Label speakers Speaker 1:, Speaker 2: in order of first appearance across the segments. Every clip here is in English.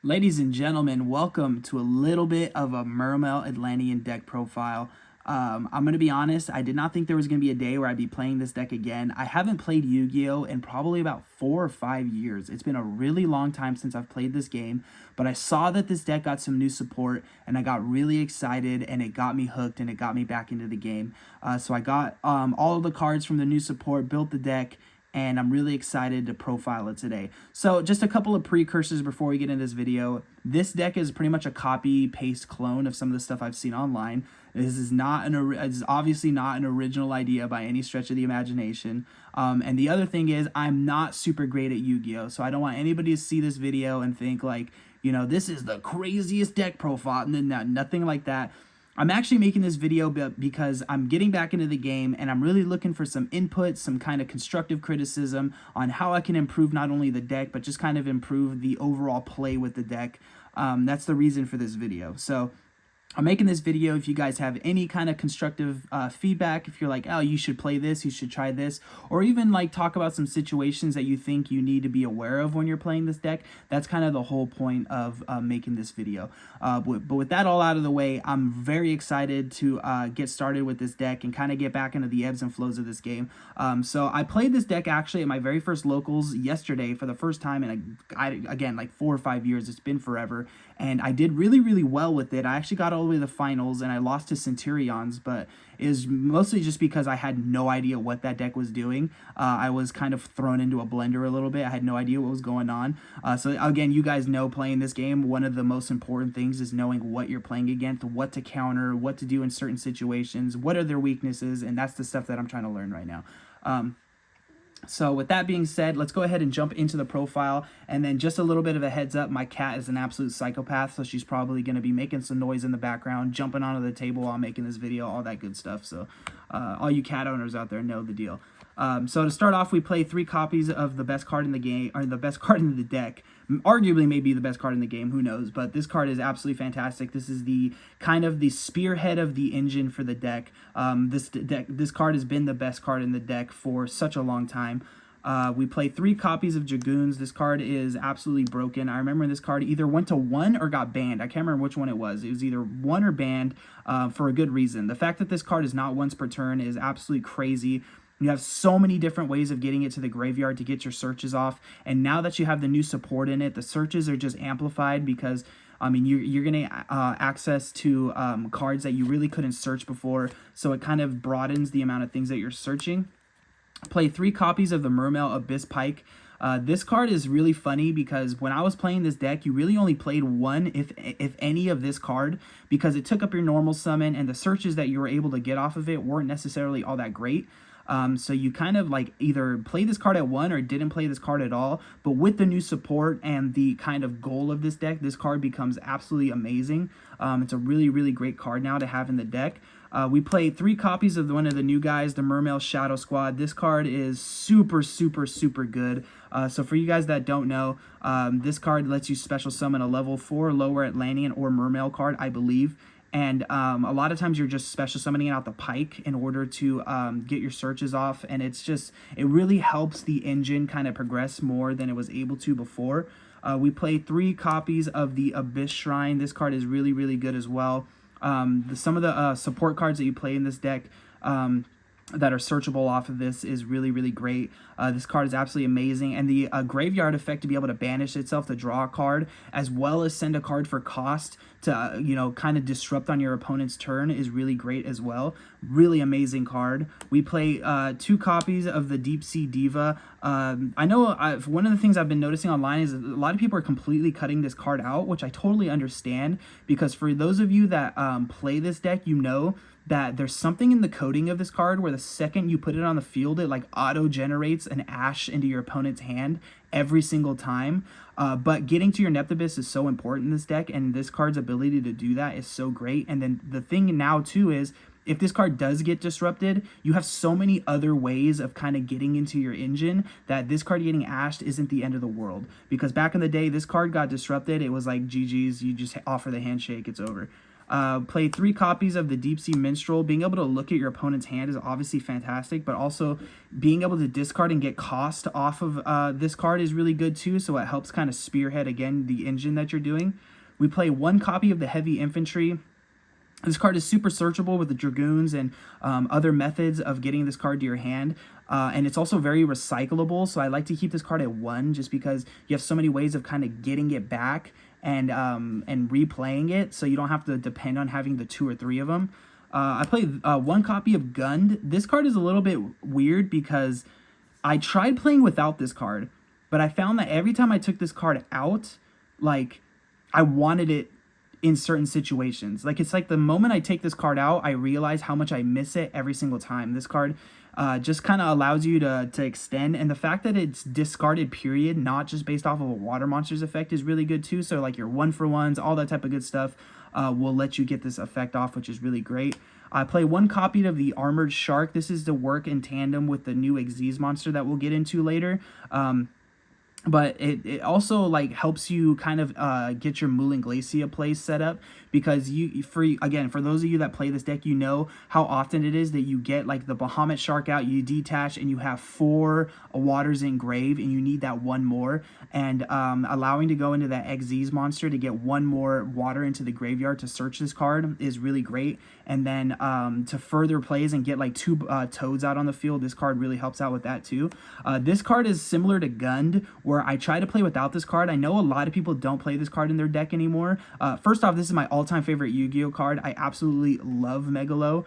Speaker 1: Ladies and gentlemen, welcome to a little bit of a Mermail Atlantean deck profile. I'm going to be honest, I did not think there was going to be a day where I'd be playing this deck again. I haven't played Yu-Gi-Oh! In probably about 4 or 5 years. It's been a really long time since I've played this game, but I saw that this deck got some new support, and I got really excited, and it got me hooked, and it got me back into the game. So I got all of the cards from the new support, built the deck, and I'm really excited to profile it today. So just a couple of precursors before we get into this video. This deck is pretty much a copy-paste clone of some of the stuff I've seen online. This is obviously not an original idea by any stretch of the imagination. And the other thing is, I'm not super great at Yu-Gi-Oh! So I don't want anybody to see this video and think like, you know, this is the craziest deck profile. Nothing like that. I'm actually making this video because I'm getting back into the game and I'm really looking for some input, some kind of constructive criticism on how I can improve not only the deck, but just kind of improve the overall play with the deck. That's the reason for this video. So I'm making this video if you guys have any kind of constructive feedback, if you're like, oh, you should play this, you should try this, or even like talk about some situations that you think you need to be aware of when you're playing this deck. That's kind of the whole point of making this video. But with that all out of the way, I'm very excited to get started with this deck and kind of get back into the ebbs and flows of this game. So I played this deck actually at my very first locals yesterday for the first time in, again, like 4 or 5 years. It's been forever. And I did really, really well with it. I actually got all the way to the finals, and I lost to Centurions, but it was mostly just because I had no idea what that deck was doing. I was kind of thrown into a blender a little bit. I had no idea what was going on. So again, you guys know playing this game, one of the most important things is knowing what you're playing against, what to counter, what to do in certain situations, what are their weaknesses, and that's the stuff that I'm trying to learn right now. So with that being said, let's go ahead and jump into the profile. And then just a little bit of a heads up, my cat is an absolute psychopath, so she's probably going to be making some noise in the background, jumping onto the table while making this video, all that good stuff. So all you cat owners out there know the deal. So to start off, we play 3 copies of the best card in the game, or the best card in the deck. Arguably maybe the best card in the game, who knows, but this card is absolutely fantastic. This is the kind of the spearhead of the engine for the deck. This card has been the best card in the deck for such a long time. We play 3 copies of Dragoons. This card is absolutely broken. I remember this card either went to 1 or got banned. I can't remember which one it was. It was either 1 or banned for a good reason. The fact that this card is not once per turn is absolutely crazy. You have so many different ways of getting it to the graveyard to get your searches off. And now that you have the new support in it, the searches are just amplified because, I mean, you're going to access to cards that you really couldn't search before. So it kind of broadens the amount of things that you're searching. Play 3 copies of the Mermail Abyss Pike. This card is really funny because when I was playing this deck, you really only played 1, if any, of this card because it took up your normal summon, and the searches that you were able to get off of it weren't necessarily all that great. So you kind of like either play this card at 1 or didn't play this card at all. But with the new support and the kind of goal of this deck, this card becomes absolutely amazing. It's a really, really great card now to have in the deck. We played 3 copies of one of the new guys, the Mermail Shadow Squad. This card is super, super, super good. So for you guys that don't know, this card lets you special summon a level 4 lower Atlantean or Mermail card, I believe. And a lot of times you're just special summoning out the pike in order to get your searches off. And it really helps the engine kind of progress more than it was able to before. We played 3 copies of the Abyss Shrine. This card is really, really good as well. Some of the support cards that you play in this deck that are searchable off of this is really, really great. This card is absolutely amazing, and the graveyard effect to be able to banish itself to draw a card as well as send a card for cost to you know, kind of disrupt on your opponent's turn is really great as well. Really amazing card. We play 2 copies of the Deep Sea Diva. I know one of the things I've been noticing online is a lot of people are completely cutting this card out, which I totally understand, because for those of you that play this deck, you know that there's something in the coding of this card where the second you put it on the field, it like auto-generates an Ash into your opponent's hand every single time. But getting to your Neptibus is so important in this deck, and this card's ability to do that is so great. And then the thing now too is, if this card does get disrupted, you have so many other ways of kind of getting into your engine that this card getting ashed isn't the end of the world. Because back in the day, this card got disrupted, it was like GG's, you just offer the handshake, it's over. Play 3 copies of the Deep Sea Minstrel. Being able to look at your opponent's hand is obviously fantastic, but also being able to discard and get cost off of this card is really good too, so it helps kind of spearhead, again, the engine that you're doing. We play 1 copy of the Heavy Infantry. This card is super searchable with the Dragoons and other methods of getting this card to your hand. And it's also very recyclable, so I like to keep this card at 1 just because you have so many ways of kind of getting it back and replaying it, so you don't have to depend on having the 2 or 3 of them. I play 1 copy of Gund. This card is a little bit weird because I tried playing without this card, but I found that every time I took this card out, like, I wanted it in certain situations. Like, it's like the moment I take this card out, I realize how much I miss it every single time. This card just kind of allows you to extend, and the fact that it's discarded period, not just based off of a water monsters effect, is really good too. So like your 1-for-1s, all that type of good stuff will let you get this effect off, which is really great. I play 1 copy of the Armored Shark. This is to work in tandem with the new Xyz monster that we'll get into later. But it also like helps you kind of get your Moulin Glacia plays set up, because for those of you that play this deck, you know how often it is that you get like the Bahamut Shark out, you detach, and you have 4 Waters in grave, and you need that 1 more. And allowing to go into that Xyz monster to get 1 more water into the graveyard to search this card is really great. And then to further plays and get like 2 Toads out on the field, this card really helps out with that too. This card is similar to Gund, where I try to play without this card. I know a lot of people don't play this card in their deck anymore. First off, this is my all-time favorite Yu-Gi-Oh card. I absolutely love Megalo.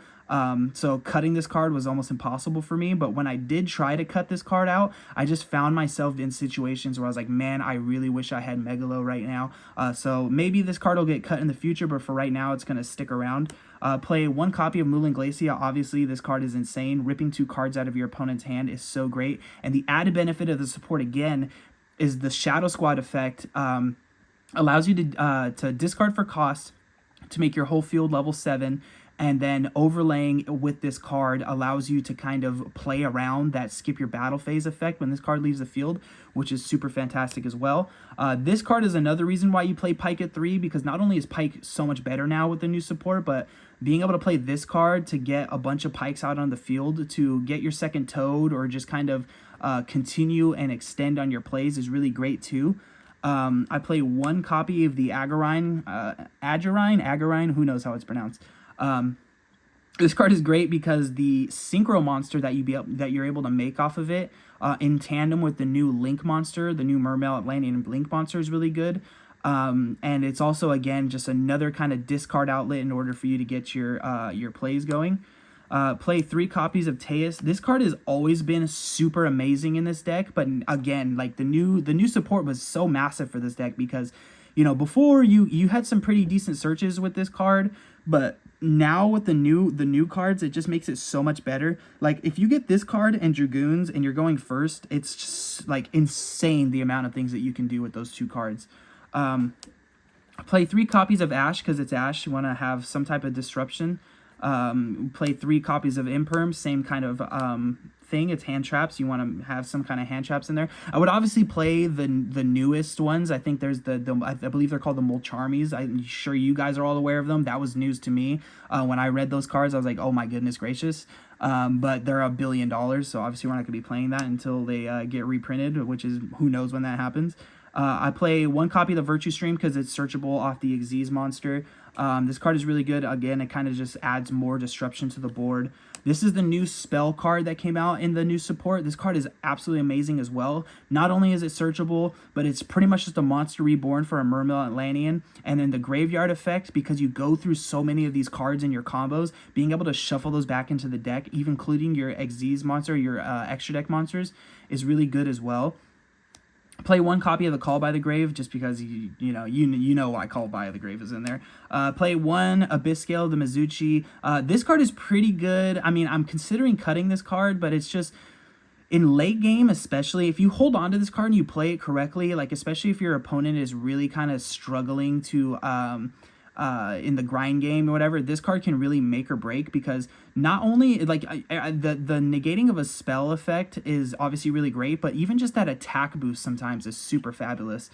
Speaker 1: So cutting this card was almost impossible for me, but when I did try to cut this card out, I just found myself in situations where I was like, man, I really wish I had Megalo right now. So maybe this card will get cut in the future, but for right now, it's going to stick around. Play 1 copy of Moulin Glacia. Obviously, this card is insane. Ripping 2 cards out of your opponent's hand is so great. And the added benefit of the support, again, is the Shadow Squad effect. Allows you to discard for cost to make your whole field level 7, and then overlaying with this card allows you to kind of play around that skip your battle phase effect when this card leaves the field, which is super fantastic as well. This card is another reason why you play Pike at 3, because not only is Pike so much better now with the new support, but being able to play this card to get a bunch of Pikes out on the field to get your second Toad, or just kind of continue and extend on your plays, is really great too. I play 1 copy of the Agarine, who knows how it's pronounced. This card is great because the Synchro monster that you're able to make off of it, in tandem with the new Link monster, the new Mermail Atlantean Link monster, is really good. And it's also, again, just another kind of discard outlet in order for you to get your plays going. Play 3 copies of Teus. This card has always been super amazing in this deck, but again, like the new support was so massive for this deck, because, you know, before you had some pretty decent searches with this card, but now with the new cards, it just makes it so much better. Like, if you get this card and Dragoons and you're going first, it's just like insane the amount of things that you can do with those 2 cards. Play 3 copies of Ash because it's Ash. You want to have some type of disruption. Play 3 copies of Imperm, same kind of thing. It's hand traps. You want to have some kind of hand traps in there. I would obviously play the newest ones. I think there's I believe they're called the Molcharmies. I'm sure you guys are all aware of them. That was news to me. When I read those cards, I was like, oh my goodness gracious. But they're $1 billion, so obviously we're not going to be playing that until they get reprinted, which is who knows when that happens. I play 1 copy of the Virtue Stream because it's searchable off the Xyz monster. This card is really good. Again, it kind of just adds more disruption to the board. This is the new spell card that came out in the new support. This card is absolutely amazing as well. Not only is it searchable, but it's pretty much just a monster reborn for a Mermail Atlantean. And then the graveyard effect, because you go through so many of these cards in your combos, being able to shuffle those back into the deck, even including your Xyz monster, your extra deck monsters, is really good as well. Play 1 copy of the Call by the Grave, just because you know why Call by the Grave is in there. Play 1 Abyss Scale, the Mizuchi. This card is pretty good. I mean, I'm considering cutting this card, but it's just, in late game especially, if you hold on to this card and you play it correctly, like especially if your opponent is really kind of struggling to in the grind game or whatever, this card can really make or break, because not only like the negating of a spell effect is obviously really great, but even just that attack boost sometimes is super fabulous.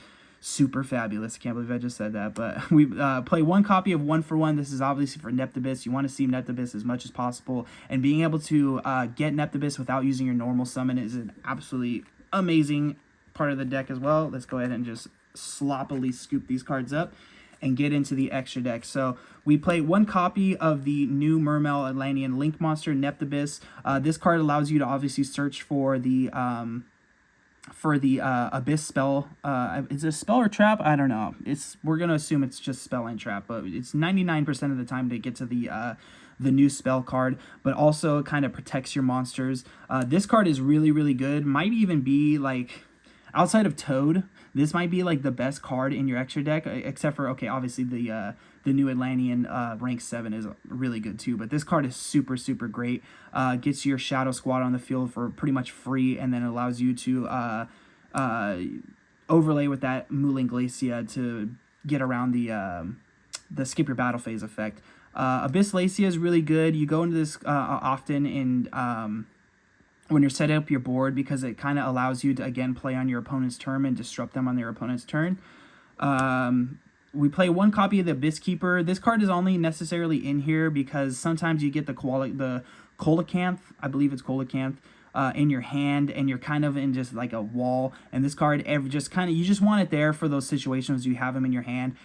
Speaker 1: super fabulous. I can't believe I just said that. But we play one copy of 1-for-1. This is obviously for Neptibus. You want to see Neptibus as much as possible. And being able to get Neptibus without using your normal summon is an absolutely amazing part of the deck as well. Let's go ahead and just sloppily scoop these cards up and get into the extra deck. So we play one copy of the new Mermail Atlantean Link Monster, Neptibus. This card allows you to obviously search for the Abyss spell. Is it a spell or trap? I don't know. We're gonna assume it's just spell and trap, but it's 99% of the time to get to the new spell card, but also kind of protects your monsters. This card is really, really good. Might even be like, outside of Toad, this might be like the best card in your extra deck, except for, okay, obviously the new Atlantean rank 7 is really good too, but this card is super, super great. Gets your Shadow Squad on the field for pretty much free, and then allows you to overlay with that Mooling Glacia to get around the skip your battle phase effect. Abyss Glacia is really good. You go into this often in when you're setting up your board, because it kind of allows you to, again, play on your opponent's turn and disrupt them on their opponent's turn. We play one copy of the Abyss Keeper. This card is only necessarily in here because sometimes you get the Coelacanth, I believe it's Coelacanth, in your hand, and you're kind of in just like a wall. And this card, you just want it there for those situations you have them in your hand,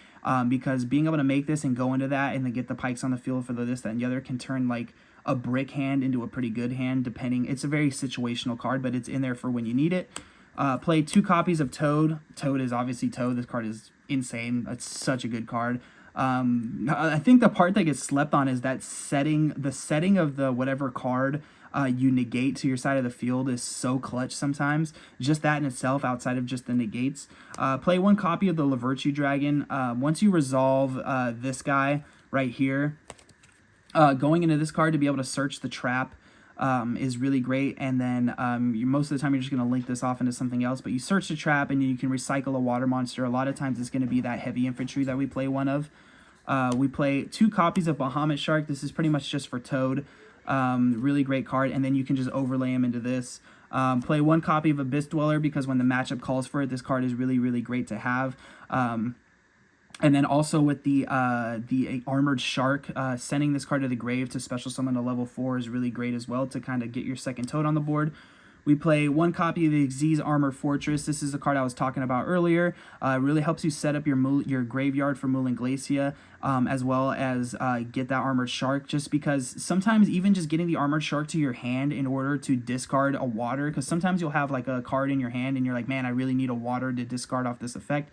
Speaker 1: because being able to make this and go into that and then get the pikes on the field for this, that, and the other can turn like a brick hand into a pretty good hand, depending. It's a very situational card, but it's in there for when you need it. Play two copies of Toad. Toad is obviously Toad. This card is insane. It's such a good card. I think the part that gets slept on is that the setting of the whatever card you negate to your side of the field is so clutch sometimes. Just that in itself, outside of just the negates. Play one copy of the Lavertu Dragon. Once you resolve this guy right here, going into this card to be able to search the trap is really great. And then most of the time you're just going to link this off into something else, but you search the trap and you can recycle a water monster. A lot of times it's going to be that heavy infantry that we play one of. We play two copies of Bahamut Shark. This is pretty much just for Toad. Really great card, and then you can just overlay him into this. Play one copy of Abyss Dweller, because when the matchup calls for it, this card is really, really great to have. And then also with the Armored Shark, sending this card to the grave to special summon to level 4 is really great as well, to kind of get your second Toad on the board. We play one copy of the Xyz Armored Fortress. This is the card I was talking about earlier. It really helps you set up your graveyard for Mooling Glacia, as well as get that Armored Shark, just because sometimes even just getting the Armored Shark to your hand in order to discard a water, because sometimes you'll have like a card in your hand and you're like, man, I really need a water to discard off this effect.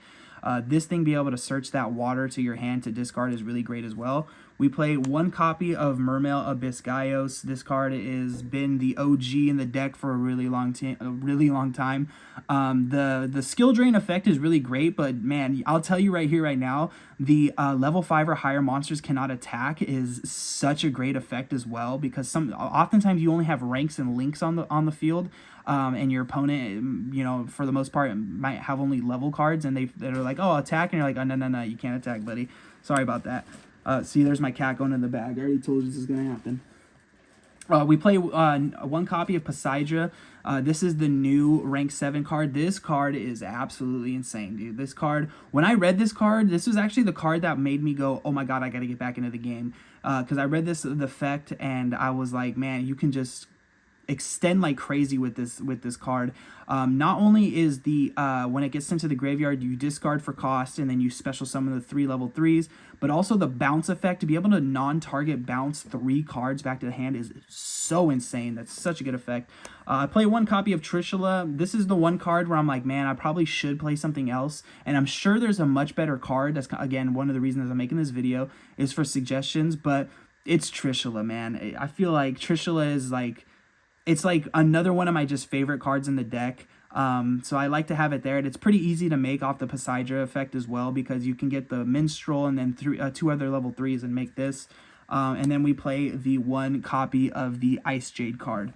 Speaker 1: This thing, be able to search that water to your hand to discard, is really great as well. We play one copy of Mermail Abyss Gaios. This card has been the OG in the deck for a really long time. The skill drain effect is really great, but man, I'll tell you right here, right now, the level 5 or higher monsters cannot attack is such a great effect as well, because oftentimes you only have ranks and links on the field. And your opponent, for the most part, might have only level cards, and they're like, oh, attack, and you're like, oh, no, you can't attack, buddy. Sorry about that. See, there's my cat going in the bag. I already told you this is going to happen. We play one copy of Poseidra. This is the new rank 7 card. This card is absolutely insane, dude. This card, when I read this card, this was actually the card that made me go, oh my god, I got to get back into the game. Because I read the effect, and I was like, man, you can just extend like crazy with this card. Not only is the when it gets sent to the graveyard, you discard for cost, and then you special summon the 3 level 3s, but also the bounce effect, to be able to non-target bounce 3 cards back to the hand, is so insane. That's such a good effect. I play one copy of Trishula. This is the one card where I'm like, man, I probably should play something else, and I'm sure there's a much better card. That's, again, one of the reasons I'm making this video, is for suggestions, but it's Trishula, man. I feel like Trishula is like, it's like another one of my just favorite cards in the deck. So I like to have it there. And it's pretty easy to make off the Poseidra effect as well, because you can get the Minstrel and then 2 other level 3s and make this. And then we play the one copy of the Ice Jade card.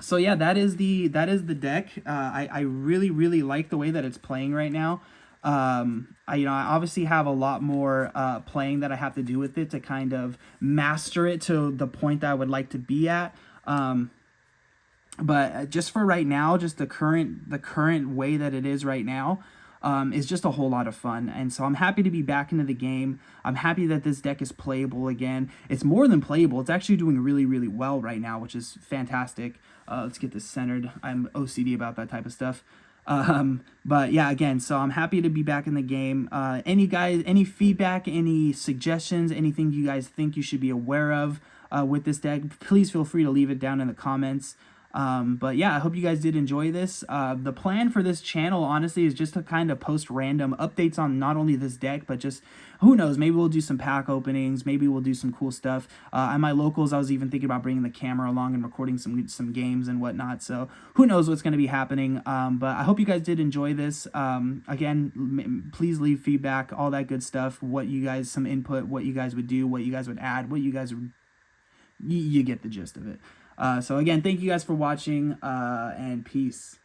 Speaker 1: So yeah, that is the deck. I really, really like the way that it's playing right now. I obviously have a lot more playing that I have to do with it to kind of master it to the point that I would like to be at. But just for right now, just the current way that it is right now, is just a whole lot of fun. And so I'm happy to be back into the game. I'm happy that this deck is playable again. It's more than playable. It's actually doing really, really well right now, which is fantastic. Let's get this centered. I'm OCD about that type of stuff. But yeah, again, so I'm happy to be back in the game. Any feedback, any suggestions, anything you guys think you should be aware of with this deck, please feel free to leave it down in the comments. But yeah, I hope you guys did enjoy this. The plan for this channel, honestly, is just to kind of post random updates on not only this deck, but just, who knows, maybe we'll do some pack openings, maybe we'll do some cool stuff. At my locals, I was even thinking about bringing the camera along and recording some games and whatnot, so who knows what's going to be happening. But I hope you guys did enjoy this. Again, please leave feedback, all that good stuff, what you guys, some input, what you guys would do, what you guys would add, what you guys would, you get the gist of it. So again, thank you guys for watching, and peace.